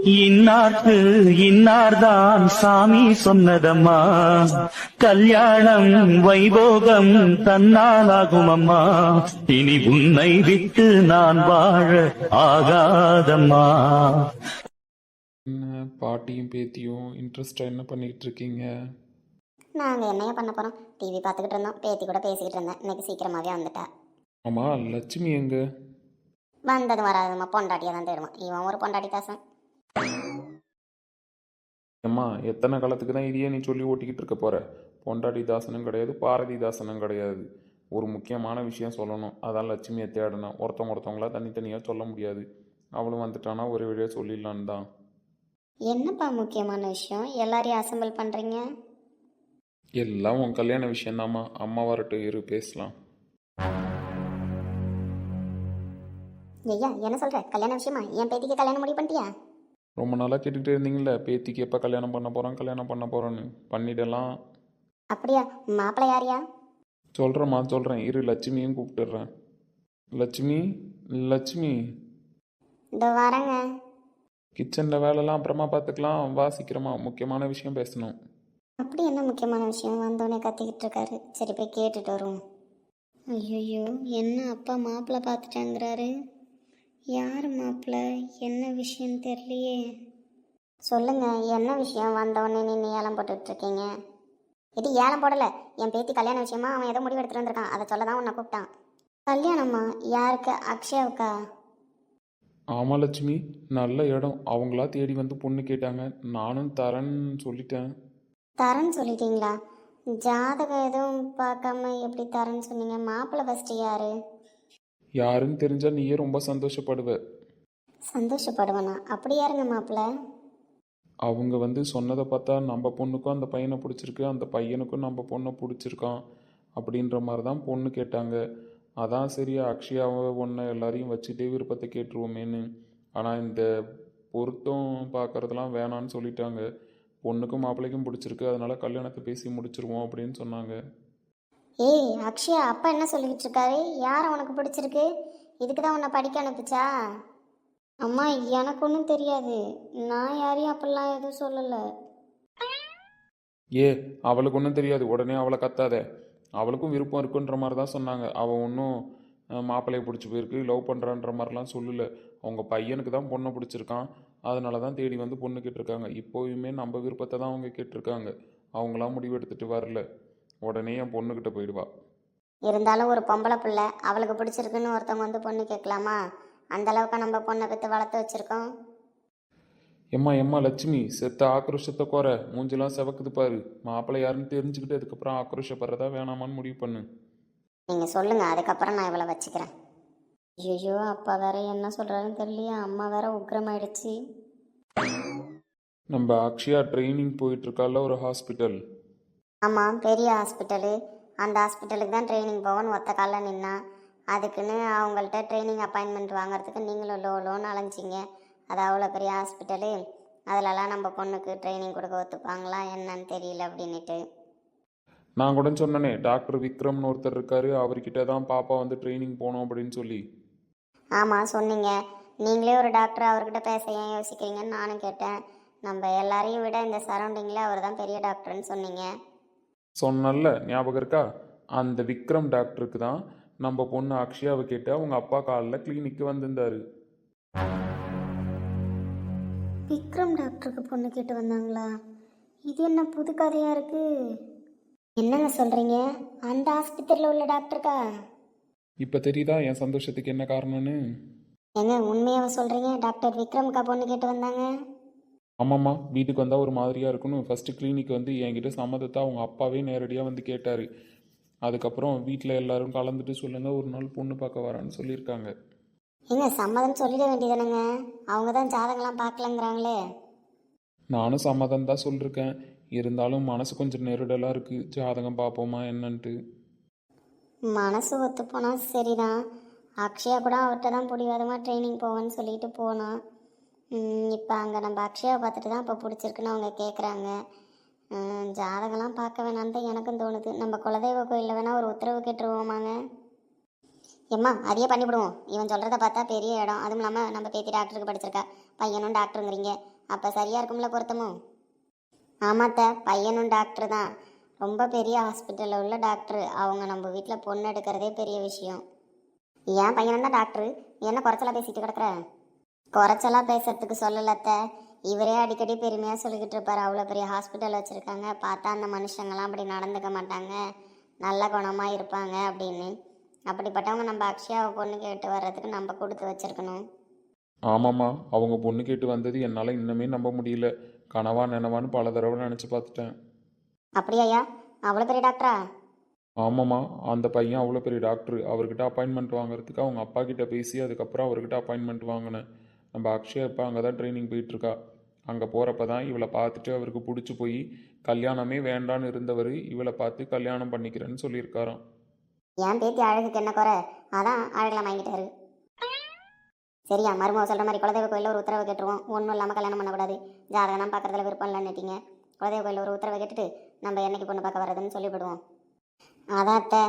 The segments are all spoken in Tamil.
இன்னார்க்கு இன்னார்தான் சாமி சொன்னதம்மா, கல்யாணம் வைபோகம் தன்னாலாகும் அம்மா, இனி உன்னை விட்டு நான் வாழ ஆகாதம்மா. என்ன பாட்டியும் பேத்தியும் இன்ட்ரெஸ்டாக என்ன பண்ணிக்கிட்டு இருக்கீங்க? நாங்கள் என்னையா பண்ண போகிறோம், டிவி பார்த்துக்கிட்டு இருந்தோம். பேத்தி கூட பேசிக்கிட்டு இருந்தேன். இன்னைக்கு சீக்கிரமாகவே வந்துட்டா. ஆமாம், லட்சுமி எங்க? வந்ததும் வராதுமா, பொண்டாட்டியாக தான் தேடுமா. இவன் ஒரு பொண்டாட்டி தாசன். அம்மா, எத்தனை காலத்துக்கு தான் இதையே நீ சொல்லி ஓட்டிக்கிட்டு இருக்க போற? பொண்டாட்டி தாசனும் கிடையாது, பாரதி தாசனும் கிடையாது. ஒரு முக்கியமான விஷயம் சொல்லணும், அதான் லட்சுமியை தேடணும். ஒருத்தவங்களா தனித்தனியாக சொல்ல முடியாது. அவளும் வந்துட்டானா ஒரு வழியாக சொல்லிடலான்னு தான். என்னப்பா முக்கியமான விஷயம், எல்லாரையும் அசம்பிள் பண்ணுறீங்க? எல்லாம் உன் கல்யாண விஷயந்தாம்மா. அம்மா வரட்டும், இரு பேசலாம். ஐயா என்ன சொல்கிற? கல்யாண விஷயமா? என் பேத்திக்கு கல்யாணம் முடிவு பண்ணிட்டியா? ரொம்ப நாளாக கேட்டுக்கிட்டே இருந்தீங்களே, பேத்திக்கு எப்போ கல்யாணம் பண்ண போகிறோன்னு. பண்ணிடலாம். அப்படியா? மாப்பிள்ளை யாரையா? சொல்கிறேன், இரு லட்சுமியும் கூப்பிட்டுடுறேன். லட்சுமி, லட்சுமி, இதோ வரேங்க. கிச்சனில் வேலைலாம் அப்புறமா பார்த்துக்கலாம், வா சீக்கிரமா, முக்கியமான விஷயம் பேசணும். அப்படி என்ன முக்கியமான விஷயம்? வந்தோடனே கத்திக்கிட்டு இருக்காரு. சரி போய் கேட்டுட்டு வருவோம். ஐயோ, என்ன அப்பா மாப்பிள்ளை பார்த்துட்டாங்கிறாரு. யார் மாப்பிள்ளை, என்ன விஷயம் தெரியலையே. சொல்லுங்க, என்ன விஷயம்? வந்தோடனே நின்று ஏலம் போட்டுட்டு இருக்கீங்க. இது ஏலம் போடலை, என் பேத்தி கல்யாண விஷயமா அவன் ஏதோ முடிவு எடுத்துட்டு வந்திருக்கான். அதை சொல்ல தான் உன்னை கூப்பிட்டான். கல்யாணமா? யாருக்கு? அக்ஷயாவுக்கா? ஆமாம் லட்சுமி, நல்ல இடம். அவங்களா தேடி வந்து பொண்ணு கேட்டாங்க, நானும் தரேன்னு சொல்லிட்டேன். தரேன்னு சொல்லிட்டீங்களா? ஜாதகம் எதுவும் பார்க்காம எப்படி தரேன்னு சொன்னீங்க? மாப்பிள்ளை ஃபஸ்ட்டு யாரு? யாருன்னு தெரிஞ்சா நீயே ரொம்ப சந்தோஷப்படுவ. சந்தோஷப்படுவேனா? அப்படி யாருங்க மாப்பிள்ளை? அவங்க வந்து சொன்னதை பார்த்தா நம்ம பொண்ணுக்கும் அந்த பையனை பிடிச்சிருக்கு, அந்த பையனுக்கும் நம்ம பொண்ணை பிடிச்சிருக்கான் அப்படின்ற மாதிரி தான் பொண்ணு கேட்டாங்க. அதான் சரி, அக்ஷயாவை ஒன்று எல்லாரையும் வச்சுட்டே விருப்பத்தை கேட்டுருவோமேன்னு. ஆனால் இந்த பொருத்தம் பார்க்குறதெல்லாம் வேணான்னு சொல்லிட்டாங்க. பொண்ணுக்கும் மாப்பிள்ளைக்கும் பிடிச்சிருக்கு, அதனால கல்யாணத்தை பேசி முடிச்சிருவோம் அப்படின்னு சொன்னாங்க. ஏய் அக்ஷயா, அப்பா என்ன சொல்லிக்கிட்டு இருக்காரு? யார் உனக்கு பிடிச்சிருக்கு? இதுக்கு தான் உன்னை படிக்க அனுப்பிச்சா? அம்மா எனக்கு ஒன்றும் தெரியாது, நான் யாரையும் அப்படிலாம் எதுவும் சொல்லலை. ஏ, அவளுக்கு ஒன்றும் தெரியாது, உடனே அவளை கத்தாத. அவளுக்கும் விருப்பம் இருக்குன்ற மாதிரி தான் சொன்னாங்க. அவள் ஒன்றும் மாப்பிள்ளையை பிடிச்சி போயிருக்கு, லவ் பண்ணுறான்ற மாதிரிலாம் சொல்லலை. அவங்க பையனுக்கு தான் பொண்ணை பிடிச்சிருக்கான், அதனால தான் தேடி வந்து பொண்ணு கேட்டிருக்காங்க. இப்போயுமே நம்ம விருப்பத்தை தான் அவங்க கேட்டிருக்காங்க. அவங்களாம் முடிவு எடுத்துகிட்டு வரல, உடனே என் பொண்ணுக்கிட்ட போயிடுவா. இருந்தாலும் ஒரு பொம்பளை பிள்ளை, அவளுக்கு பிடிச்சிருக்குன்னு ஒருத்தவங்க வந்து பொண்ணு கேட்கலாமா? அந்த அளவுக்கு நம்ம பொண்ணை பற்றி வளர்த்து வச்சுருக்கோம். எம்மா லட்சுமி, செத்த ஆக்ரோஷத்தை குறை, மூஞ்செல்லாம் செவக்குது பாரு. மாப்பிள்ளை யாருன்னு தெரிஞ்சுக்கிட்டு அதுக்கப்புறம் ஆக்ரோஷப்படுறதா வேணாமான்னு முடிவு பண்ணு. நீங்கள் சொல்லுங்கள், அதுக்கப்புறம் நான் இவளை வச்சுக்கிறேன். ஐயோ, அப்பா வேற என்ன சொல்கிறாருன்னு தெரியலையா? அம்மா வேற உக்ரமாயிடுச்சு. நம்ம அக்ஷயா ட்ரைனிங் போயிட்டுருக்கால ஒரு ஹாஸ்பிட்டல். ஆமாம், பெரிய ஹாஸ்பிட்டலு. அந்த ஹாஸ்பிட்டலுக்கு தான் ட்ரைனிங் போகணும்னு ஒத்த காலில் நின்னா. அதுக்குன்னு அவங்கள்ட்ட ட்ரைனிங் அப்பாயின்மெண்ட் வாங்குறதுக்கு நீங்களும் லோன்னு அலைஞ்சிங்க. அது அவ்வளோ பெரிய ஹாஸ்பிட்டலு, அதிலலாம் நம்ம பொண்ணுக்கு ட்ரைனிங் கொடுக்க ஒத்துப்பாங்களா என்னன்னு தெரியல அப்படின்ட்டு. நான் கூட சொன்னனே, டாக்டர் விக்ரம்னு ஒருத்தர் இருக்காரு, அவர்கிட்ட தான் பாப்பா வந்து ட்ரைனிங் போகணும் அப்படின்னு சொல்லி. ஆமாம் சொன்னீங்க. நீங்களே ஒரு டாக்டர், அவர்கிட்ட பேச ஏன் யோசிக்கிறீங்கன்னு நானும் கேட்டேன். நம்ம எல்லாரையும் விட இந்த சரௌண்டிங்கில் அவர் தான் பெரிய டாக்டர்னு சொன்னீங்க. சொன்னல, ஞாபகம் இருக்கா? அந்த விக்ரம் டாக்டருக்கு தான் நம்ம பொண்ணு அக்ஷயாவை கேட்டு அவங்க அப்பா காலில் கிளினிக்கு வந்திருந்தாரு. விக்ரம் டாக்டருக்கு பொண்ணு கேட்டு வந்தாங்களா? இது என்ன புது கதையாக இருக்குது? என்னங்க சொல்கிறீங்க? அந்த ஆஸ்பத்திரியில் உள்ள டாக்டருக்கா? இப்போ தெரியுதா என் சந்தோஷத்துக்கு என்ன காரணம்னு? ஏங்க உண்மையாக சொல்கிறீங்க? டாக்டர் விக்ரம்க்கா பொண்ணு கேட்டு வந்தாங்க? ஆமாம்மா, வீட்டுக்கு வந்தால் ஒரு மாதிரியாக இருக்குன்னு ஃபஸ்ட்டு கிளினிக் வந்து என்கிட்ட சம்மதத்தை அவங்க அப்பாவே நேரடியாக வந்து கேட்டார். அதுக்கப்புறம் வீட்டில் எல்லாரும் கலந்துட்டு சொல்லுங்கள், ஒரு நாள் பொண்ணு பார்க்க வரான்னு சொல்லியிருக்காங்க. ஏங்க சம்மதம் சொல்லிட வேண்டியதானங்க? அவங்க தான் ஜாதகம்லாம் பார்க்கலங்கிறாங்களே. நானும் சம்மதம் தான் சொல்லியிருக்கேன், இருந்தாலும் மனசு கொஞ்சம் நெருடலாக இருக்குது. ஜாதகம் பார்ப்போமா என்னன்ட்டு. மனசு ஒத்து போனால் சரிதான். அக்ஷயா கூட அவர்கிட்ட தான் பிடிவாதமாக ட்ரைனிங் போவேன்னு சொல்லிட்டு போனோம். இப்போ அங்கே நம்ம அக்ஷயாவை பார்த்துட்டு தான் இப்போ பிடிச்சிருக்குன்னு அவங்க கேட்குறாங்க. ஜாதகம்லாம் பார்க்க வேணான்னு தான் எனக்கும் தோணுது. நம்ம குலதெய்வ கோயிலில் வேணால் ஒரு உத்தரவு கேட்டுருவோமாங்க? எம்மா அதையே பண்ணிவிடுவோம். இவன் சொல்கிறத பார்த்தா பெரிய இடம், அதுவும் இல்லாமல் நம்ம பேத்தி டாக்டருக்கு படிச்சிருக்கா, பையனும் டாக்டருங்கிறீங்க. அப்போ சரியாக இருக்கும்ல பொருத்தமும்? ஆமாத்த, பையனும் டாக்டர் தான், ரொம்ப பெரிய ஹாஸ்பிட்டலில் உள்ள டாக்டரு. அவங்க நம்ம வீட்டில் பொண்ணு எடுக்கிறதே பெரிய விஷயம். ஏன் பையனும் தான் டாக்டரு, என்ன குறைச்சலா பேசிட்டு கிடக்குற? குறைச்சலா பேசுறதுக்கு சொல்லலத்த, இவரே அடிக்கடி பெருமையாக சொல்லிக்கிட்டு இருப்பார். அவ்வளோ பெரிய ஹாஸ்பிட்டல் வச்சுருக்காங்க, பார்த்தா அந்த மனுஷங்கள்லாம் அப்படி நடந்துக்க மாட்டாங்க, நல்ல குணமாக இருப்பாங்க அப்படின்னு. அப்படிப்பட்டவங்க நம்ம அக்ஷயாவை பொண்ணு கேட்டு வர்றதுக்கு நம்ம கொடுத்து வச்சிருக்கணும். ஆமாம்மா, அவங்க பொண்ணு கேட்டு வந்தது என்னால் இன்னுமே நம்ப முடியல. கனவா நினவான்னு பல தடவை நினச்சி பார்த்துட்டேன். அப்படியாயா? அவ்வளோ பெரிய டாக்டரா? ஆமாம்மா, அந்த பையன் அவ்வளோ பெரிய டாக்டர். அவர்கிட்ட அப்பாயின்மெண்ட் வாங்குறதுக்கு அவங்க அப்பா கிட்ட பேசி அதுக்கப்புறம் அவர்கிட்ட அப்பாயின்மெண்ட் வாங்கினேன். நம்ம அக்ஷயா இப்போ அங்கே தான் ட்ரைனிங் போயிட்டுருக்கா. அங்கே போகிறப்ப தான் இவளை பார்த்துட்டு அவருக்கு பிடிச்சி போய் கல்யாணமே வேண்டான்னு இருந்தவர் இவளை பார்த்து கல்யாணம் பண்ணிக்கிறேன்னு சொல்லியிருக்காராம். என் பேத்தி அழகுக்கு என்ன குறை, அதான் அழகெல்லாம் வாங்கிட்டாரு. சரியா, மருமக சொல்கிற மாதிரி குலதெய்வ கோயிலில் ஒரு உத்தரவு கேட்டுருவோம். ஒன்றும் இல்லாமல் கல்யாணம் பண்ணக்கூடாது, ஜாதகம் பார்க்குறதுல விருப்பம் இல்லைன்னுட்டீங்க. குலதெய்வ கோயிலில் ஒரு உத்தரவை கேட்டுட்டு நம்ம என்னைக்கு பொண்ணு பார்க்க வர்றதுன்னு சொல்லிவிடுவோம். அதான் அத்தை,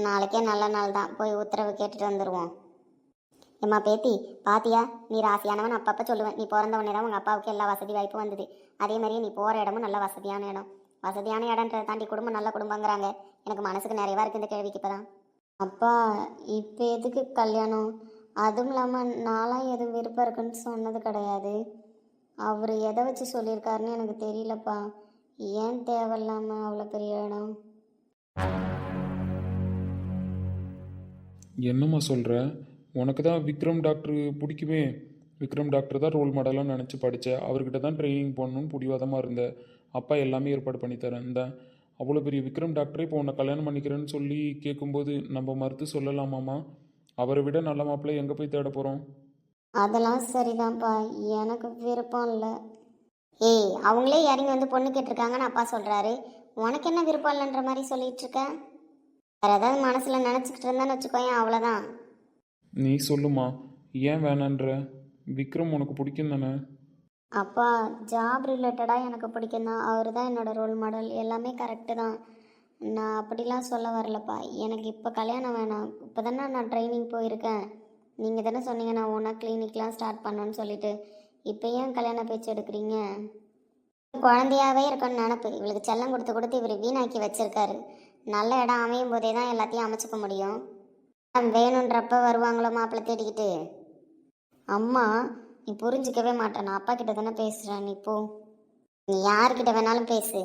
நாளைக்கே நல்ல நாள் தான், போய் உத்தரவு கேட்டுட்டு வந்துடுவோம். ஏம்மா பேத்தி, பாத்தியா, நீ ராசியானவன் அப்பப்போ சொல்லுவேன். நீ பிறந்த உடனே தான் உங்கள் அப்பாவுக்கு எல்லா வசதி வாய்ப்பும் வந்தது. அதே மாதிரியே நீ போகிற இடமும் நல்ல வசதியான இடம். வசதியான இடன்றதை தாண்டி குடும்பம் நல்ல குடும்பங்கிறாங்க. எனக்கு மனசுக்கு நிறையவா இருக்குது இந்த கேள்விக்கு. இப்போ தான் அப்பா, இப்போ எதுக்கு கல்யாணம்? அதுவும் இல்லாமல் நான்லாம் எதுவும் விருப்பம் இருக்குன்னு சொன்னது கிடையாது. அவர் எதை வச்சு சொல்லியிருக்காருன்னு எனக்கு தெரியலப்பா. ஏன் தேவையில்லாமல் அவ்வளோ பெரிய இடம்? என்னம்மா சொல்கிற? உனக்கு தான் விக்ரம் டாக்டர் பிடிக்குமே. விக்ரம் டாக்டர் தான் ரோல் மாடலாக நினச்சி படித்தேன். அவர்கிட்ட தான் ட்ரைனிங் போடணும்னு பிடிவாதமாக இருந்தேன். அப்பா எல்லாமே ஏற்பாடு பண்ணித்தரேன் தான். அவ்வளோ பெரிய விக்ரம் டாக்டரே இப்போ உன்னை கல்யாணம் பண்ணிக்கிறேன்னு சொல்லி கேட்கும்போது நம்ம மறுத்து சொல்லலாமாம்மா? அவரை விட நல்ல மாப்பிள்ளை எங்கே போய் தேட போகிறோம்? அதெல்லாம் சரிதான்ப்பா, எனக்கு விருப்பம் இல்லை. ஏய், அவங்களே இறங்கி வந்து பொண்ணு கேட்டிருக்காங்கன்னு அப்பா சொல்கிறாரு. உனக்கு என்ன விருப்பம் இல்லைன்ற மாதிரி சொல்லிட்டு இருக்க? வேறு ஏதாவது மனசில் நினச்சிக்கிட்டு இருந்தான்னு வச்சுக்கோயேன், அவ்வளோதான். நீ சொல்லுமா, ஏன் வேணான்ற? விக்ரம் உனக்கு பிடிக்கும் தானே? அப்பா, ஜாப் ரிலேட்டடாக எனக்கு பிடிக்கும் தான். அவர் தான் என்னோட ரோல் மாடல், எல்லாமே கரெக்டு தான். நான் அப்படிலாம் சொல்ல வரலப்பா. எனக்கு இப்போ கல்யாணம் வேணாம். இப்போ தானே நான் ட்ரைனிங் போயிருக்கேன். நீங்கள் தானே சொன்னீங்க நான் ஒன்றா கிளினிக்லாம் ஸ்டார்ட் பண்ணோன்னு சொல்லிட்டு. இப்போ ஏன் கல்யாண பேச்சு எடுக்கிறீங்க? குழந்தையாகவே இருக்கணும்னு நினப்பு. இவளுக்கு செல்லம் கொடுத்து கொடுத்து இவர் வீணாக்கி வச்சிருக்காரு. நல்ல இடம் அமையும் போதே தான் எல்லாத்தையும் அமைச்சுக்க முடியும். வேணுன்றப்ப வருவாங்களோ மாப்பிள்ளை தேடிக்கிட்டு. அம்மா, நீ புரிஞ்சிக்கவே மாட்டேன். நான் அப்பா கிட்ட தானே பேசுகிறேன். நீ போ, நீ யார்கிட்ட வேணாலும் பேசு.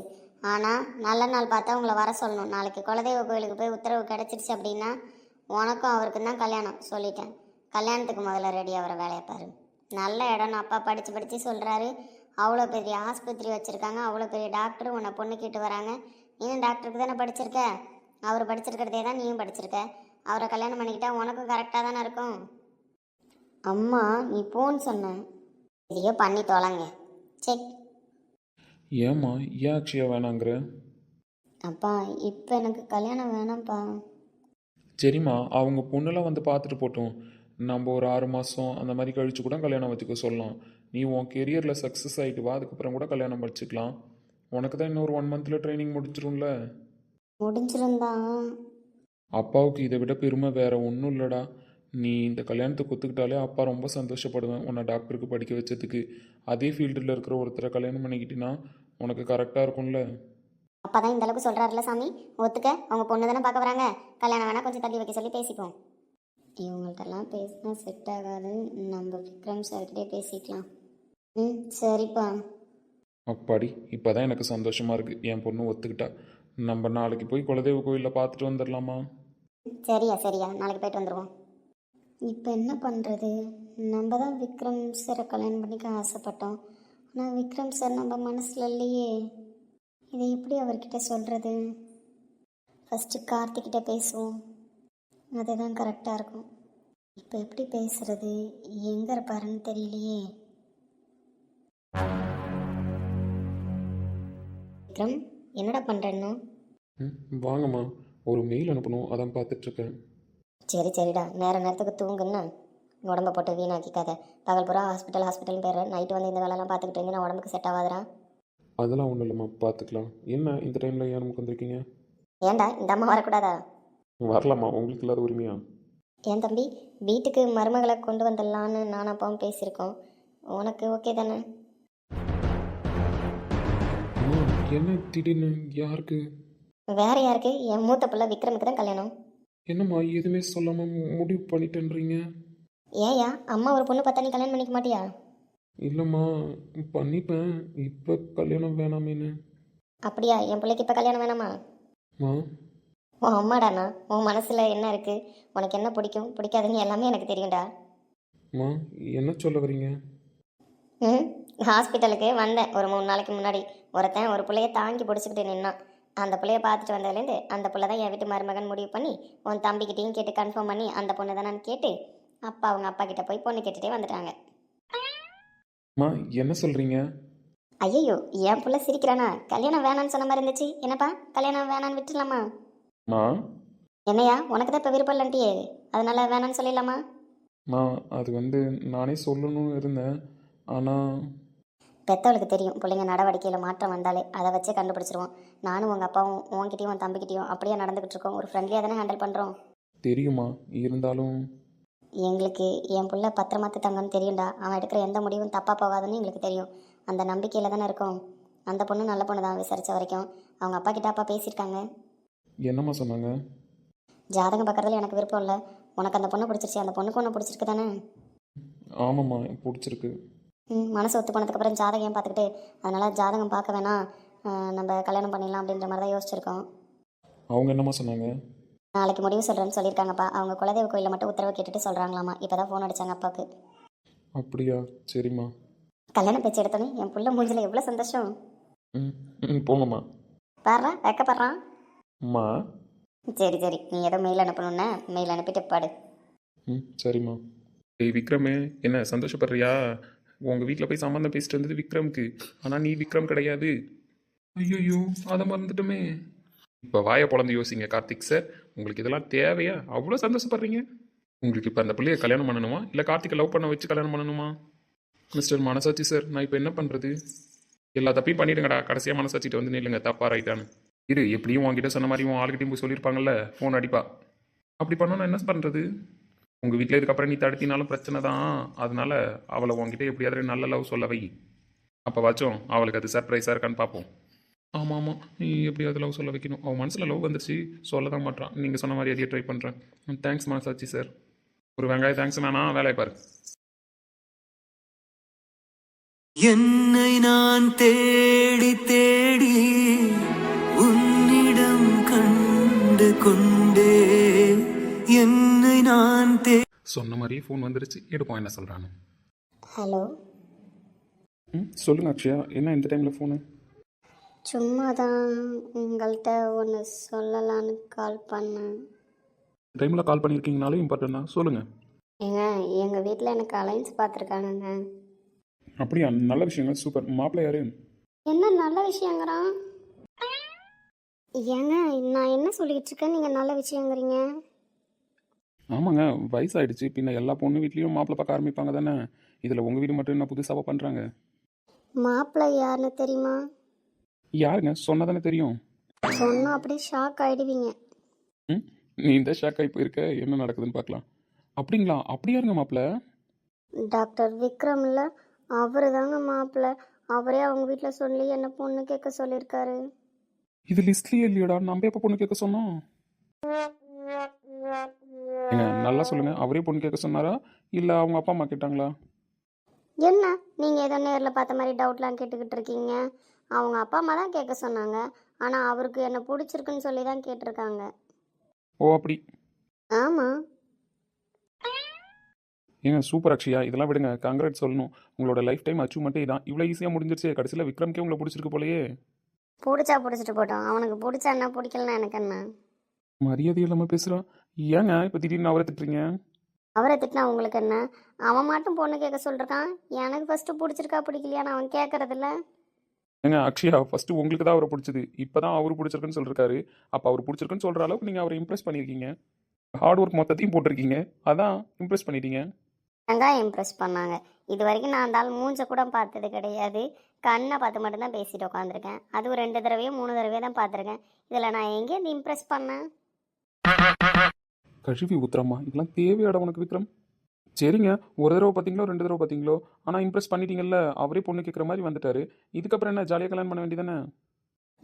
ஆனால் நல்ல நாள் பார்த்தா உங்களை வர சொல்லணும். நாளைக்கு குலதெய்வ கோயிலுக்கு போய் உத்தரவு கிடச்சிருச்சு அப்படின்னா உனக்கும் அவருக்கும் தான் கல்யாணம் சொல்லிட்டேன். கல்யாணத்துக்கு முதல்ல ரெடி ஆகிற வேலையை பாரு. நல்ல இடம்னு அப்பா படித்து படித்து சொல்கிறாரு. அவ்வளோ பெரிய ஆஸ்பத்திரி வச்சுருக்காங்க, அவ்வளோ பெரிய டாக்டர் உன்னை பொண்ணு கேட்டு வராங்க. நீயும் டாக்டருக்கு தானே படிச்சிருக்க, அவர் படிச்சிருக்கிறதே தான் நீயும் படிச்சிருக்க. அவரை கல்யாணம் பண்ணிக்கிட்டா உனக்கும் கரெக்டாக தானே இருக்கும். அம்மா, நீ போன்னு சொன்ன, இதையோ பண்ணி தொலைங்க. செக். ஏம்மா, ஏன் அக்ஷயா வேணாங்கிற? அப்பா, இப்போ எனக்கு கல்யாணம் வேணாம்ப்பா. சரிம்மா, அவங்க பொண்ணெல்லாம் வந்து பார்த்துட்டு போட்டோம். நம்ம ஒரு 6 மாதம் அந்த மாதிரி கழிச்சு கூட கல்யாணம் வச்சுக்க சொல்லலாம். நீ உன் கெரியரில் சக்ஸஸ் ஆகிட்டு வா, அதுக்கப்புறம் கூட கல்யாணம் படிச்சுக்கலாம். உனக்கு தான் இன்னொரு 1 மந்தில் ட்ரைனிங் முடிச்சிரும்ல. முடிஞ்சிருந்தா அப்பாவுக்கு இதை விட பெருமை வேற ஒன்றும் இல்லைடா. நீ இந்த கல்யாணத்துக்கு ஒத்துக்கிட்டாலே அப்பா ரொம்ப சந்தோஷப்படுவேன் உன்னை டாக்டருக்கு படிக்க வச்சதுக்கு. அதே ஃபீல்டில் இருக்கிற ஒருத்தரை கல்யாணம் பண்ணிக்கிட்டினா உனக்கு கரெக்டாக இருக்கும்ல. அப்பா தான் இந்த அளவுக்கு சொல்கிறாருல சாமி, ஒத்துக்க. அவங்க பொண்ணு தானே பார்க்க வராங்க, கல்யாணம் வேணால் கொஞ்சம் தள்ளி வைக்க சொல்லி பேசிப்போம். இவங்கள்ட்டெல்லாம் பேசினா செட் ஆகாது, நம்ம விக்ரம் சார்கிட்டே பேசிக்கலாம். ம், சரிப்பா. அப்பாடி, இப்போ தான் எனக்கு சந்தோஷமாக இருக்குது. என் பொண்ணு ஒத்துக்கிட்டா. நம்ம நாளைக்கு போய் குலதெய்வ கோயிலில் பார்த்துட்டு வந்துடலாமா? சரியா சரியா, நாளைக்கு போயிட்டு வந்துடுவோம். இப்போ என்ன பண்ணுறது? நம்ம தான் விக்ரம் சாரை கல்யாணம் பண்ணிக்க ஆசைப்பட்டோம். ஆனால் விக்ரம் சார் நம்ம மனசில் இல்லையே. இதை எப்படி அவர்கிட்ட சொல்கிறது? ஃபஸ்ட்டு கார்த்திக்கிட்ட பேசுவோம், அதுதான் கரெக்டாக இருக்கும். இப்போ எப்படி பேசுறது? எங்கே இருப்பாருன்னு தெரியலையே. விக்ரம், என்னடா பண்ணுறேன்னு? வாங்கம்மா, ஒரு மெயில் அனுப்பணும், அதான் பார்த்துட்ருக்கேன். சரி சரிடா, நேரத்துக்கு தூங்குன்னா உடம்ப போட்டு வீணாக்கிக்காத. பகல் பூரா ஹாஸ்பிட்டல்னு பேர், நைட்டு வந்து இந்த வேலைலாம் பார்த்துக்கிட்டு இருந்தீங்கன்னா உடம்புக்கு செட் ஆகாதரா. அதெல்லாம் ஒன்றும் இல்லைம்மா, பார்த்துக்கலாம். என்ன இந்த டைமில் ஏன் நமக்கு வந்திருக்கீங்க? ஏன்டா இந்த அம்மா வரக்கூடாதா? வரலாமா, உங்களுக்கு இல்லாத உரிமையா? ஏன் தம்பி, வீட்டுக்கு மருமகளை கொண்டு வந்துடலான்னு நான் அப்பாவும் பேசியிருக்கோம். உனக்கு ஓகே தானே? அம்மா என்ன திடீர்னு யாருக்கு? வேற யாருக்கு? என் மூத்த பிள்ளை விக்ரமுக்கு தான் கல்யாணம். என்னம்மா எதுவுமே சொல்லாம முடிவு பண்ணிட்டேன்றீங்க? ஏயா, அம்மா ஒரு பொண்ணு பார்த்தா நீ கல்யாணம் பண்ணிக்க மாட்டியா? இல்லைம்மா, பண்ணிப்பேன். இப்போ கல்யாணம் வேணாமேன்னு. அப்படியா? என் பிள்ளைக்கு இப்போ கல்யாணம் வேணாமா? மா உன் அம்மாடாண்ணா, உன் மனசில் என்ன இருக்குது, உனக்கு என்ன பிடிக்கும் பிடிக்காதுன்னு எல்லாமே எனக்கு தெரியும்டா. மா என்ன சொல்ல வரீங்க? ம், ஹாஸ்பிட்டலுக்கு வந்தேன் ஒரு 3 நாளைக்கு முன்னாடி. ஒருத்தன் ஒரு பிள்ளைய தாங்கி பிடிச்சிக்கிட்டு நின்னான். அந்த பிள்ளைய பார்த்துட்டு வந்ததுலேருந்து அந்த பிள்ளை தான் என் வீட்டு மருமகன் முடிவு பண்ணி உன் தம்பிக்கிட்டையும் கேட்டு கன்ஃபார்ம் பண்ணி அந்த பொண்ணு தான் நான் கேட்டு அப்பா அவங்க அப்பா கிட்ட போய் பொண்ணு கேட்டுகிட்டே வந்துட்டாங்க. மா என்ன சொல்கிறீங்க? ஐயோ, என் பிள்ளை சிரிக்கிறானா? கல்யாணம் வேணான்னு சொன்ன மாதிரி இருந்துச்சு. என்னப்பா, கல்யாணம் வேணான்னு விட்டுலாமா? மா என்னையா, உனக்கு தான் இப்போ விருப்பம் இல்லன்ட்டியே, அதனால வேணான்னு சொல்லிடலாமா? மா அது நானே சொல்லணும்னு இருந்தேன். ஆனால் பெத்தவளுக்கு தெரியும், பிள்ளைங்க நடவடிக்கையில் மாற்றம் வந்தாலே அதை வச்சே கண்டுபிடிச்சிருவோம். நானும் உங்கள் அப்பாவும் உன்கிட்டையும் உன் தம்பிக்கிட்டையும் அப்படியே நடந்துக்கிட்டு இருக்கோம். ஒரு ஃப்ரெண்ட்லியாக தானே ஹேண்டில் பண்ணுறோம். தெரியுமா, இருந்தாலும் எங்களுக்கு என் பிள்ளை பத்திரமாத்து தங்கன்னு தெரியும்டா. அவன் எடுக்கிற எந்த முடிவும் தப்பாக போகாதுன்னு எங்களுக்கு தெரியும். அந்த நம்பிக்கையில் தானே இருக்கோம். அந்த பொண்ணு நல்ல பொண்ணு தான். விசாரித்த வரைக்கும் அவங்க அப்பா கிட்ட அப்பா பேசியிருக்காங்க. என்னம்மா சொன்னாங்க? ஜாதகம் பார்க்குறதுல எனக்கு விருப்பம் இல்லை. உனக்கு அந்த பொண்ணு பிடிச்சிருச்சு, அந்த பொண்ணுக்கு ஒன்று பிடிச்சிருக்கு தானே? ஆமாம்மா, பிடிச்சிருக்கு. மனசு ஒத்து போனதுக்கப்புறம் ஜாதகம் ஏன் பார்த்துக்கிட்டு, அதனால் ஜாதகம் பார்க்க வேணாம், நம்ம கல்யாணம் பண்ணிடலாம் அப்படின்ற மாதிரி தான் யோசிச்சிருக்கோம். அவங்க என்னம்மா சொன்னாங்க? நாளைக்கு முடிவு சொல்கிறேன்னு சொல்லியிருக்காங்கப்பா. அவங்க குலதெய்வ கோயிலில் மட்டும் உத்தரவு கேட்டுட்டு சொல்கிறாங்களாமா. இப்போ தான் ஃபோன் அடித்தாங்க அப்பாவுக்கு. அப்படியா? சரிம்மா. கல்யாண பேச்சு எடுத்தோன்னே என் புள்ள மூஞ்சில் எவ்வளோ சந்தோஷம். ம் ம் போங்கம்மா. பாடுறா, வைக்கப்படுறான். அம்மா. சரி சரி, நீ ஏதோ மெயில் அனுப்பணுன்னா மெயில் அனுப்பிட்டு பாடு. ம் சரிம்மா. ஏய் விக்ரமே, என்ன சந்தோஷப்படுறியா? உங்கள் வீட்டில் போய் சம்மந்தம் பேசிட்டு வந்தது விக்ரமுக்கு. ஆனால் நீ விக்ரம் கிடையாது. ஐயோ, அதை மறந்துட்டுமே. இப்போ வாயை பொழந்து யோசிங்க கார்த்திக் சார், உங்களுக்கு இதெல்லாம் தேவையா? அவ்வளோ சந்தோஷப்படுறீங்க. உங்களுக்கு இப்போ அந்த பிள்ளையை கல்யாணம் பண்ணணுமா, இல்லை கார்த்திகை லவ் பண்ண வச்சு கல்யாணம் பண்ணணுமா? மிஸ்டர் மனசாட்சி சார், நான் இப்போ என்ன பண்ணுறது? எல்லா தப்பையும் பண்ணிடுங்கடா. கடைசியாக மனசாட்சிட்டு வந்து நில்லுங்க, தப்பா ரைட்டானு. இரு, எப்படியும் உங்ககிட்ட சொன்ன மாதிரி உன் ஆளுகிட்டையும் போய் சொல்லியிருப்பாங்கல்ல, ஃபோன் அடிப்பா. அப்படி பண்ணோன்னா என்ன பண்ணுறது? உங்கள் வீட்டில் இதுக்கப்புறம் நீ தடுத்தினாலும் பிரச்சனை தான். அதனால அவளை உங்ககிட்ட எப்படியாவது நல்ல லவ் சொல்ல வை. அப்போ வாச்சும் அவளுக்கு அது சர்ப்ரைஸாக இருக்கான்னு பார்ப்போம். ஆமாம் ஆமாம், நீ எப்படியாவது லவ் சொல்ல வைக்கணும். அவன் மனசில் லவ் வந்துருச்சு, சொல்ல தான் மாட்டான். நீங்கள் சொன்ன மாதிரி அதையே ட்ரை பண்ணுறேன். தேங்க்ஸ் மனசாட்சி சார். ஒரு வெங்காயம் தேங்க்ஸ் வேணாம், வேலையை பாரு. என்னை நான் தேடி தேடி உன்னிடம் கண்டு கொண்டே என்னை நான் சொன்ன மாதிரியே ஃபோன் வந்துருச்சு, எடுப்போம் என்ன சொல்கிறான்னு. ஹலோ. சொல்லுங்கள் அக்ஷயா, என்ன இந்த டைமில் ஃபோனு? சும்மா தான் உங்கள்கிட்ட ஒன்று சொல்லலான்னு கால் பண்ணேன். டைமில் கால் பண்ணியிருக்கீங்கனாலே இம்பார்ட்டன் தான், சொல்லுங்கள். ஏங்க, எங்கள் வீட்டில் எனக்கு அலைன்ஸ் பார்த்துருக்கானுங்க. அப்படியா? நல்ல விஷயங்க, சூப்பர். மாப்பிள்ளை யாரு? என்ன நல்ல விஷயங்கிறான்? ஏங்க, நான் என்ன சொல்லிக்கிட்டு இருக்கேன், நீங்கள் நல்ல விஷயங்கிறீங்க? ஆமாங்க, வயசாயிடுச்சு. பின்ன எல்லா பொண்ணு வீட்லேயும் மாப்பிள்ளை பார்க்க ஆரம்பிப்பாங்க தானே. இதில் உங்கள் வீடு மட்டும் என்ன புதுசாக பண்ணுறாங்க? மாப்பிள்ளை யாருன்னு தெரியுமா? யாருங்க? சொன்னால் தானே தெரியும். சொன்னால் அப்படியே ஷாக் ஆகிடுவீங்க. ம், நீ இந்த ஷாக் ஆகி போயிருக்க, என்ன நடக்குதுன்னு பார்க்கலாம். அப்படிங்களா? அப்படி யாருங்க மாப்பிள்ளை? டாக்டர் விக்ரம் இல்லை, அவரு தாங்க மாப்பிள்ளை. அவரே அவங்க வீட்டில் சொல்லி என்ன பொண்ணு கேட்க சொல்லியிருக்காரு. இது லிஸ்ட்லேயே இல்லையோடா, நம்ம எப்போ பொண்ணு கேட்க சொன்னோம்? ஏங்க நல்லா சொல்லுங்கள், அவரே பொண்ணு கேட்க சொன்னாரா இல்லை அவங்க அப்பா அம்மா கேட்டாங்களா? என்ன நீங்கள் ஏதோ நேரில் பார்த்த மாதிரி டவுட்லாம் கேட்டுக்கிட்டு இருக்கீங்க? அவங்க அப்பா அம்மா தான் கேட்க சொன்னாங்க, ஆனால் அவருக்கு என்ன பிடிச்சிருக்குன்னு சொல்லி தான் கேட்டிருக்காங்க. ஓ அப்படி. ஆமாம். ஏங்க சூப்பர் அக்ஷயா, இதெல்லாம் விடுங்க. காங்கிரேட் சொல்லணும். உங்களோட லைஃப் டைம் அச்சீவ்மெண்ட்டே இதான். இவ்வளோ ஈஸியாக முடிஞ்சிருச்சு. கடைசியில் விக்ரம்கே உங்களை பிடிச்சிருக்கு போலயே. பிடிச்சா பிடிச்சிட்டு போட்டோம், அவனுக்கு பிடிச்சா என்ன, பிடிக்கலன்னா எனக்கு என்ன? மரியாதை இல்லாமல் பேசுகிறான். ஏங்க இப்போ திடீர்னு அவரை திட்டுறீங்க? அவரை திட்டினா உங்களுக்கு என்ன? அவன் மட்டும் பொண்ணு கேட்க சொல்லிருக்கான். எனக்கு ஃபஸ்ட்டு பிடிச்சிருக்கா பிடிக்கலையான்னு அவன் கேட்கறதில்ல. ஏங்க அக்ஷயா, ஃபஸ்ட்டு உங்களுக்கு தான் அவரை பிடிச்சது, இப்போ தான் அவரு பிடிச்சிருக்குன்னு சொல்லிருக்காரு. அப்போ அவர் பிடிச்சிருக்குன்னு சொல்கிற அளவுக்கு நீங்கள் அவரை இம்ப்ரெஸ் பண்ணியிருக்கீங்க. ஹார்ட் ஒர்க் மொத்தத்தையும் போட்டிருக்கீங்க, அதான் இம்ப்ரெஸ் பண்ணிட்டீங்க. அதான் இம்ப்ரெஸ் பண்ணாங்க. இது வரைக்கும் நான் அந்த ஆள் மூஞ்ச கூட பார்த்தது கிடையாது. கண்ணை பார்த்து மட்டும்தான் பேசிட்டு உட்காந்துருக்கேன். அதுவும் 2 தடவையோ 3 தடவையோ தான் பார்த்துருக்கேன். இதில் நான் எங்கேருந்து இம்ப்ரெஸ் பண்ணேன்? கழுவி ஊத்துறம்மா, இதெல்லாம் தேவையாடா உனக்கு விக்ரம்? சரிங்க, ஒரு தடவை பார்த்தீங்களோ 2 தடவை பார்த்தீங்களோ, ஆனால் இம்ப்ரெஸ் பண்ணிட்டீங்கல்ல, அவரே பொண்ணு கேட்குற மாதிரி வந்துட்டாரு. இதுக்கப்புறம் என்ன ஜாலியாக கல்யாணம் பண்ண வேண்டியதானே?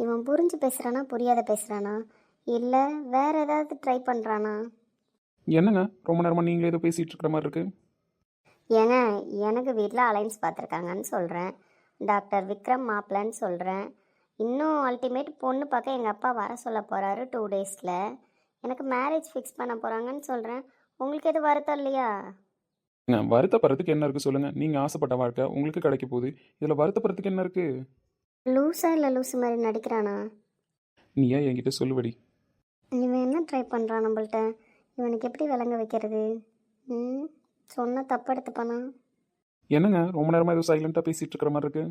இவன் புரிஞ்சு பேசுகிறானா புரியாத பேசுகிறானா, இல்லை வேற ஏதாவது ட்ரை பண்ணுறானா? என்னங்க ரொம்ப நேரமாக நீங்களே ஏதோ பேசிகிட்டு இருக்கிற மாதிரி இருக்கு. ஏங்க, எனக்கு வீட்டில் அலைன்ஸ் பார்த்துருக்காங்கன்னு சொல்கிறேன், டாக்டர் விக்ரம் மாப்பிள்ளன்னு சொல்கிறேன், இன்னும் அல்டிமேட் பொண்ணு பார்க்க எங்கள் அப்பா வர சொல்ல போகிறாரு 2 டேஸில், எனக்கு மேரேஜ் ஃபிக்ஸ் பண்ண போகிறாங்கன்னு சொல்கிறேன். உங்களுக்கு எது வருத்தம் இல்லையா? வருத்தப்படுறதுக்கு என்ன இருக்குது சொல்லுங்கள்? நீங்கள் ஆசைப்பட்ட வாழ்க்கை உங்களுக்கு கிடைக்க போகுது, இதில் வருத்தப்படுறதுக்கு என்ன இருக்குது? லூஸா இல்லை லூஸு மாதிரி நடிக்கிறானா? நீ ஏன் என்கிட்ட சொல்லுவடி? இவன் என்ன ட்ரை பண்ணுறான் நம்மள்ட்ட? இவனுக்கு எப்படி விளங்க வைக்கிறது? சொன்ன தப்பு எடுத்துப்பானா? என்னங்க ரொம்ப நேரமாக ஏதோ சைலண்ட்டாக பேசிகிட்டு இருக்கிற மாதிரி இருக்கு?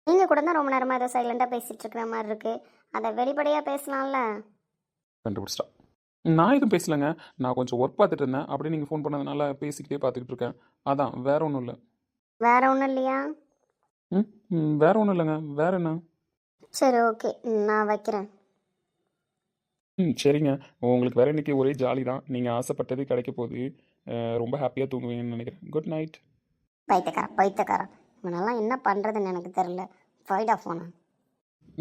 நீங்கள் கூட தான் ரொம்ப நேரமாக ஏதோ சைலண்ட்டாக பேசிகிட்டு இருக்கிற மாதிரி இருக்குது, அதை வெளிப்படையாக பேசலாம்ல? கண்டுபிடிச்சிட்டா. நான் எதுவும் பேசலைங்க, நான் கொஞ்சம் ஒர்க் பார்த்துட்டு இருந்தேன், அப்படியே நீங்கள் ஃபோன் பண்ணதுனால பேசிக்கிட்டே பார்த்துக்கிட்டு இருக்கேன். அதான், வேற ஒன்றும் இல்லை. வேற ஒன்றும் இல்லையா? வேற ஒன்றும் இல்லைங்க. வேற என்ன? சரி, ஓகே, நான் வைக்கிறேன். சரிங்க. உங்களுக்கு வேற இன்னைக்கு ஒரே ஜாலி தான். நீங்கள் ஆசைப்பட்டது கிடைக்க போகுது. ரொம்ப ஹாப்பியாக தூங்குவீங்கன்னு நினைக்கிறேன். Good night. பைத்தியக்காரன் இவனெல்லாம் என்ன பண்ணுறதுன்னு எனக்கு தெரில. ஃபைடா ஃபோனா?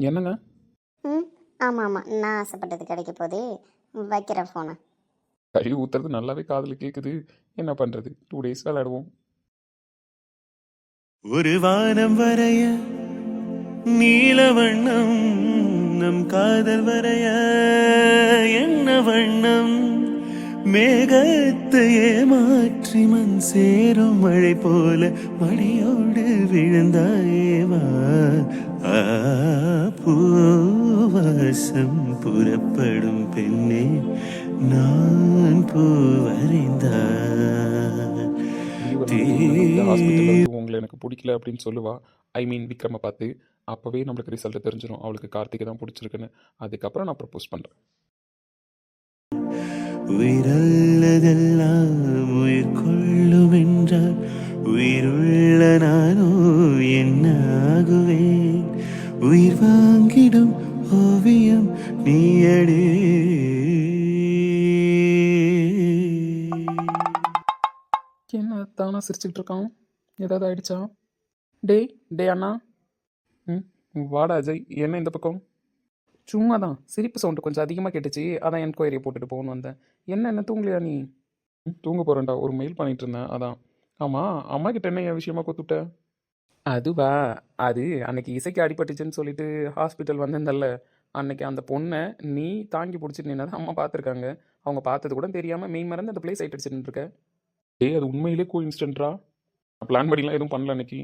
என்னங்க? ஆமாம், நான் ஆசைப்பட்டது கிடைக்க போதே, வைக்கிறேன் ஃபோனை. கழுவி ஊற்றுறது நல்லாவே காதில் கேட்குது. என்ன பண்ணுறது? 2 days விளையாடுவோம். ஒரு வானம் வரைய நீல வண்ணம், நம் காதல் வரைய என்ன வண்ணம், மேகத்தையே மாற்றி மண் சேரும் மழை போல மடியோடு விழுந்தாயேவா, பூவாசம் புறப்படும் பெண்ணே நான் பூவறிந்தார். ஹாஸ்பிட்டலில் உங்களை எனக்கு பிடிக்கல அப்படின்னு சொல்லுவா. ஐ மீன் விக்ரமை பார்த்து. அப்போவே நம்மளுக்கு ரிசல்ட் தெரிஞ்சிடும் அவளுக்கு கார்த்திகை தான் பிடிச்சிருக்குன்னு. அதுக்கப்புறம் நான் ப்ரப்போஸ் பண்ணுறேன். உயிரல்லதெல்லாம் உயிர் கொள்ளும் என்றால் உயிருள்ள நானோ என்ன ஆகுவேன், உயிர் வாங்கிடும் ஓவியம் நீயடே. என்ன தானா சிரிச்சுக்கிட்டு இருக்கான்? ஏதாவது ஆயிடுச்சா? டே அண்ணா. வாடா அஜய், என்ன இந்த பக்கம்? சும்மா தான், சிரிப்பு சவுண்டு கொஞ்சம் அதிகமாக கேட்டுச்சு, அதான் என்கொயரியை போட்டுட்டு போகணுன்னு வந்தேன். என்ன தூங்கலையா நீ? தூங்க போகிறேன்டா, ஒரு மெயில் பண்ணிட்டு இருந்தேன் அதான். ஆமாம், அம்மா கிட்ட என்ன என் விஷயமா கொத்துட்ட? அதுவா, அது அன்னைக்கு இசைக்கு அடிபட்டுச்சுன்னு சொல்லிட்டு ஹாஸ்பிட்டல் வந்திருந்தல்ல, அன்னைக்கு அந்த பொண்ணை நீ தாங்கி பிடிச்சிட்டு நின்னதை அம்மா பார்த்துருக்காங்க. அவங்க பார்த்தது கூட தெரியாமல் மெய் மறந்து அந்த பிளேஸ் ஆகிட்டு இருக்க. அது உண்மையிலே கோஇன்சிடென்ட்ரா? பிளான் பண்ணிலாம் எதுவும் பண்ணல அன்னைக்கு.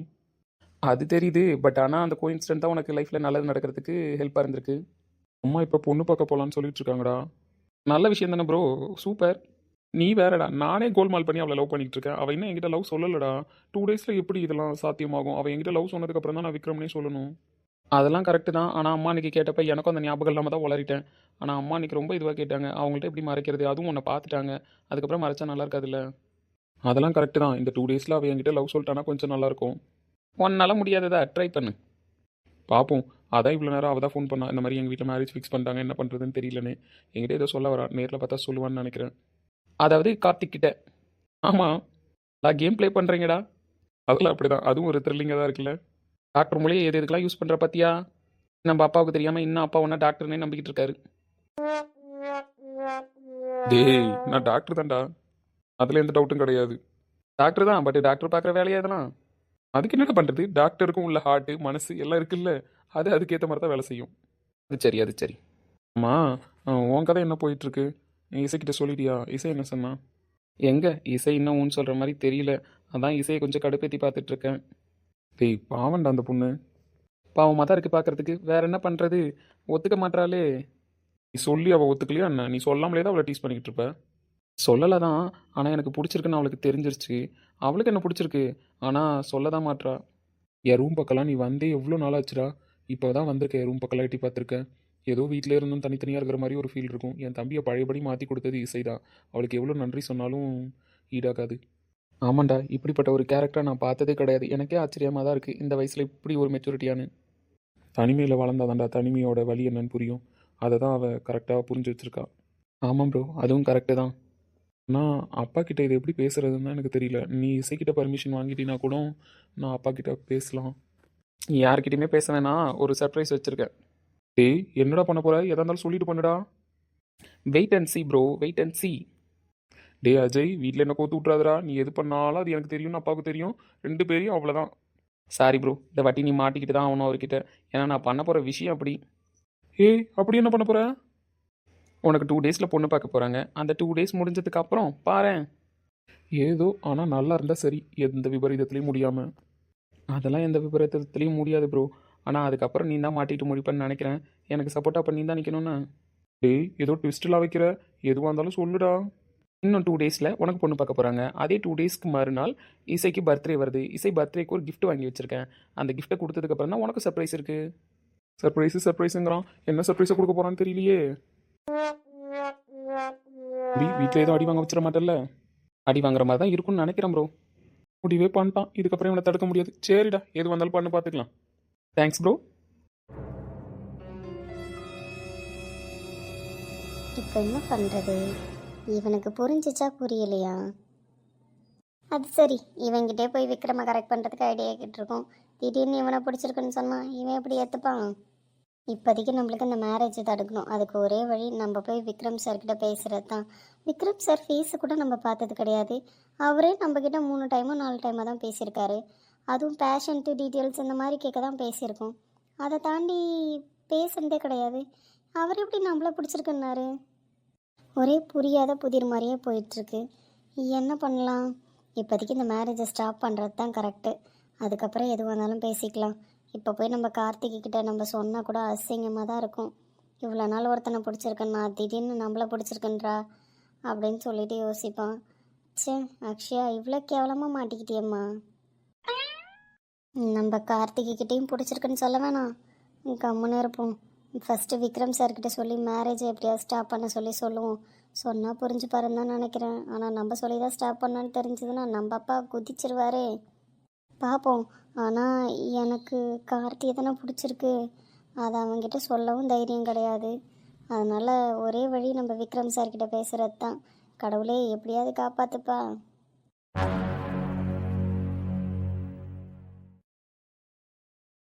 அது தெரியுது, பட் ஆனால் அந்த கோஇன்சிடென்ட் தான் உனக்கு லைஃப்பில் நல்லது நடக்கிறதுக்கு ஹெல்ப்பாக இருந்திருக்கு. அம்மா இப்போ பொண்ணு பார்க்க போகலான்னு சொல்லிட்டு இருக்காங்கடா. நல்ல விஷயம் தானே ப்ரோ, சூப்பர். நீ வேறடா, நானே கோல்மால் பண்ணி அவளை லவ் பண்ணிட்டு இருக்கேன். அவள் இன்னும் என்கிட்ட லவ் சொல்லலடா. 2 daysல எப்படி இதெல்லாம் சாத்தியமாகும்? அவள் என்கிட்ட லவ் சொன்னதுக்கப்புறம் தான் நான் விக்ரம்னே சொல்லணும். அதெல்லாம் கரெக்டு தான், ஆனால் அம்மா அன்றைக்கி கேட்டப்ப எனக்கும் அந்த ஞாபகம் இல்லாமல் தான் உளறிட்டேன். ஆனால் அம்மா அன்றைக்கி ரொம்ப இதுவாக கேட்டாங்க. அவங்கள்ட்ட எப்படி மறைக்கிறது? அதுவும் உன்னை பார்த்துட்டாங்க, அதுக்கப்புறம் மறைச்சா நல்லா இருக்காதுல்ல. அதெல்லாம் கரெக்டு தான். இந்த 2 daysல அவள் என்கிட்ட லவ் சொல்லிட்டானா கொஞ்சம் நல்லாயிருக்கும். ஒன்னால் முடியாததா, ட்ரை பண்ணு பார்ப்போம். அதான் இவ்வளோ நேரம் அவள் தான் ஃபோன் பண்ணா, இந்த மாதிரி எங்கள் வீட்டில் மேரேஜ் ஃபிக்ஸ் பண்ணிட்டாங்க, என்ன பண்ணுறதுன்னு தெரியலன்னு. என்கிட்ட ஏதோ சொல்ல வரா, நேரில் பார்த்தா சொல்லுவான்னு நினைக்கிறேன். அதாவது கார்த்திக் கிட்ட. ஆமாம், நான் கேம் ப்ளே பண்ணுறீங்கடா. அதெல்லாம் அப்படி தான், அதுவும் ஒரு த்ரில்லிங்காக தான் இருக்குல்ல. டாக்டர் மூலையே எதுக்கெல்லாம் யூஸ் பண்ணுற பார்த்தியா? நம்ம அப்பாவுக்கு தெரியாமல் இன்னும் அப்பா ஒன்றா டாக்டர்னே நம்பிக்கிட்டு இருக்காரு. டேய், நான் டாக்டர் தான்டா, அதில் எந்த டவுட்டும் கிடையாது. டாக்டர் தான், பட் டாக்டர் பார்க்குற வேலையாக இதெல்லாம். அதுக்கு என்னென்ன பண்ணுறது? டாக்டருக்கும் உள்ள ஹார்ட்டு மனசு எல்லாம் இருக்குல்ல, அது அதுக்கேற்ற மாதிரி தான் வேலை செய்யும். அது சரி. ஆமாம், உன் கதை என்ன போயிட்டுருக்கு? இசைக்கிட்ட சொல்லிட்டியா? இசை என்ன சொன்னா? எங்கே இசை இன்னும் ஊன்னு சொல்கிற மாதிரி தெரியல. அதான் இசையை கொஞ்சம் கடுப்பேற்றி பார்த்துட்ருக்கேன். டேய், பாவண்டா அந்த பொண்ணு. பாவமாக தான் இருக்குது பார்க்குறதுக்கு. வேற என்ன பண்ணுறது? ஒத்துக்க மாட்டாளே. நீ சொல்லி அவள் ஒத்துக்கலையா என்ன? நீ சொல்லாமலே தான் அவளை டீஸ் பண்ணிக்கிட்டு இருப்ப. சொல்லலை தான், ஆனால் எனக்கு பிடிச்சிருக்குன்னு அவளுக்கு தெரிஞ்சிருச்சு. அவளுக்கு என்ன பிடிச்சிருக்கு, ஆனால் சொல்ல தான் மாட்றா. என் ரூம் பக்கம்லாம் நீ வந்தே எவ்வளோ நாள் ஆச்சுடா? இப்போ தான் வந்திருக்கேன், என் ரூம் பக்கம்லாம் எட்டி பார்த்துருக்கேன். ஏதோ வீட்டில் இருந்தும் தனித்தனியாக இருக்கிற மாதிரி ஒரு ஃபீல் இருக்கும். என் தம்பியை பழையபடி மாற்றி கொடுத்தது இசை தான். அவளுக்கு எவ்வளோ நன்றி சொன்னாலும் ஈடாகாது. ஆமாண்டா, இப்படிப்பட்ட ஒரு கேரக்டரை நான் பார்த்ததே கிடையாது. எனக்கே ஆச்சரியமாக தான் இருக்குது, இந்த வயசில் இப்படி ஒரு மெச்சூரிட்டியானு. தனிமையில் வளர்ந்தாதான்டா தனிமையோட வழி என்னன்னு புரியும். அதை தான் அவள் கரெக்டாக புரிஞ்சு வச்சுருக்கா. ஆமாம் ப்ரோ, அதுவும் கரெக்டு தான். நான் அப்பா கிட்ட இதை எப்படி பேசுறதுன்னு தான் எனக்கு தெரியல. நீ இசைக்கிட்ட பர்மிஷன் வாங்கிட்டீங்கன்னா கூட நான் அப்பா கிட்ட பேசலாம். யார்கிட்டயுமே பேச வேணாம், ஒரு சர்ப்ரைஸ் வச்சிருக்கேன். டேய் என்னடா பண்ண போற? எதா இருந்தாலும் சொல்லிட்டு பண்ணுடா. Wait and see bro, wait and see. டேய் அஜய், வீட்டில் என்ன கோத்து விட்றாதடா. நீ எது பண்ணாலும் அது எனக்கு தெரியும்னு அப்பாவுக்கு தெரியும். 2 பேரையும் அவ்வளோதான். சாரி ப்ரோ, இந்த வாட்டி நீ மாட்டிக்கிட்டு தான் ஆகணும் அவர்கிட்ட. ஏன்னா நான் பண்ண போகிற விஷயம் அப்படி. ஏய் அப்படி என்ன பண்ண போற? உனக்கு 2 டேஸில் பொண்ணு பார்க்க போகிறாங்க. அந்த 2 டேஸ் முடிஞ்சதுக்கு அப்புறம் பாரேன். ஏதோ ஆனால் நல்லா இருந்தால் சரி, எந்த விபரீதத்துலேயும் முடியாமல். அதெல்லாம் எந்த விபரீதத்துலேயும் முடியாது ப்ரோ. ஆனால் அதுக்கப்புறம் நீ தான் மாட்டிட்டு முடிப்பேன்னு நினைக்கிறேன். எனக்கு சப்போர்ட்டாக பண்ணி தான் நிற்கணும்னு. டேய் ஏதோ ட்விஸ்டெலாம் வைக்கிற. எதுவாக இருந்தாலும் சொல்லுடா. இன்னும் 2 டேஸில் உனக்கு பொண்ணு பார்க்க போகிறாங்க. அதே 2 டேஸ்க்கு மறுநாள் இசைக்கு பர்த்டே வருது. இசை பர்த்டேக்கு ஒரு gift வாங்கி வச்சுருக்கேன். அந்த கிஃப்ட்டை கொடுத்ததுக்கப்புறம் தான் உனக்கு சர்ப்ரைஸ் இருக்குது. சர்ப்ரைஸுங்கிறான். என்ன சர்ப்ரைஸை கொடுக்க போகிறான்னு தெரியலையே. வீட்டில் ஏதோ அடி வாங்க வச்சிட மாட்டேல்ல? அடி வாங்குற மாதிரி தான் இருக்கும்னு நினைக்கிறேன் ப்ரோ. முடிவே பண்ணிட்டான். இதுக்கப்புறம் இவனை தடுக்க முடியாது. சரிடா, எது வந்தாலும் பண்ணு பார்த்துக்கலாம். Thanks bro. இப்போ என்ன பண்ணுறது? இவனுக்கு புரிஞ்சிச்சா புரியலையா? அது சரி, இவன்கிட்டே போய் விக்ரமை கரெக்ட் பண்ணுறதுக்கு ஐடியா கேட்டிருக்கோம். திடீர்னு இவனை பிடிச்சிருக்குன்னு சொன்னால் இவன் எப்படி ஏற்றுப்பான்? இப்போதைக்கு நம்மளுக்கு இந்த மேரேஜை தடுக்கணும். அதுக்கு ஒரே வழி நம்ம போய் விக்ரம் சார்கிட்ட பேசுகிறது தான். விக்ரம் சார் ஃபேஸு கூட நம்ம பார்த்தது கிடையாது. அவரே நம்மக்கிட்ட 3 டைமோ 4 டைமோ தான் பேசியிருக்காரு. அதுவும் பேஷண்ட்டு டீட்டெயில்ஸ் இந்த மாதிரி கேட்க தான் பேசியிருக்கோம். அதை தாண்டி பேசுனதே கிடையாது. அவர் எப்படி நம்மளை பிடிச்சிருக்குன்னாரு? ஒரே புரியாத புதிர் மாதிரியே போயிட்டுருக்கு. என்ன பண்ணலாம்? இப்போதைக்கு இந்த மேரேஜை ஸ்டாப் பண்ணுறது தான் கரெக்டு. அதுக்கப்புறம் எதுவாக இருந்தாலும் பேசிக்கலாம். இப்போ போய் நம்ம கார்த்திகிட்ட நம்ம சொன்னால் கூட அசிங்கமாக தான் இருக்கும். இவ்வளோ நாள் ஒருத்தனை பிடிச்சிருக்கேன்னா திடீர்னு நம்மளை பிடிச்சிருக்குன்றா அப்படின்னு சொல்லிட்டு யோசிப்பான். சே அக்ஷயா, இவ்வளோ கேவலமாக மாட்டிக்கிட்டியம்மா. நம்ம கார்த்திகிட்டையும் பிடிச்சிருக்குன்னு சொல்ல வேணாம், கம்முன்னு இருப்போம். ஃபஸ்ட்டு விக்ரம் சார்கிட்ட சொல்லி மேரேஜை எப்படியாவது ஸ்டாப் பண்ண சொல்லுவோம். சொன்னால் புரிஞ்சு பாருன்னு தான் நினைக்கிறேன். ஆனால் நம்ம சொல்லி தான் ஸ்டாப் பண்ணான்னு தெரிஞ்சதுன்னா நம்ம அப்பா குதிச்சிருவாரே. பார்ப்போம். ஆனால் எனக்கு கார்த்தியை தானே பிடிச்சிருக்கு. அதை அவங்ககிட்ட சொல்லவும் தைரியம் கிடையாது. அதனால் ஒரே வழி நம்ம விக்ரம் சார்கிட்ட பேசுகிறது தான். கடவுளே எப்படியாவது காப்பாற்றுப்பா.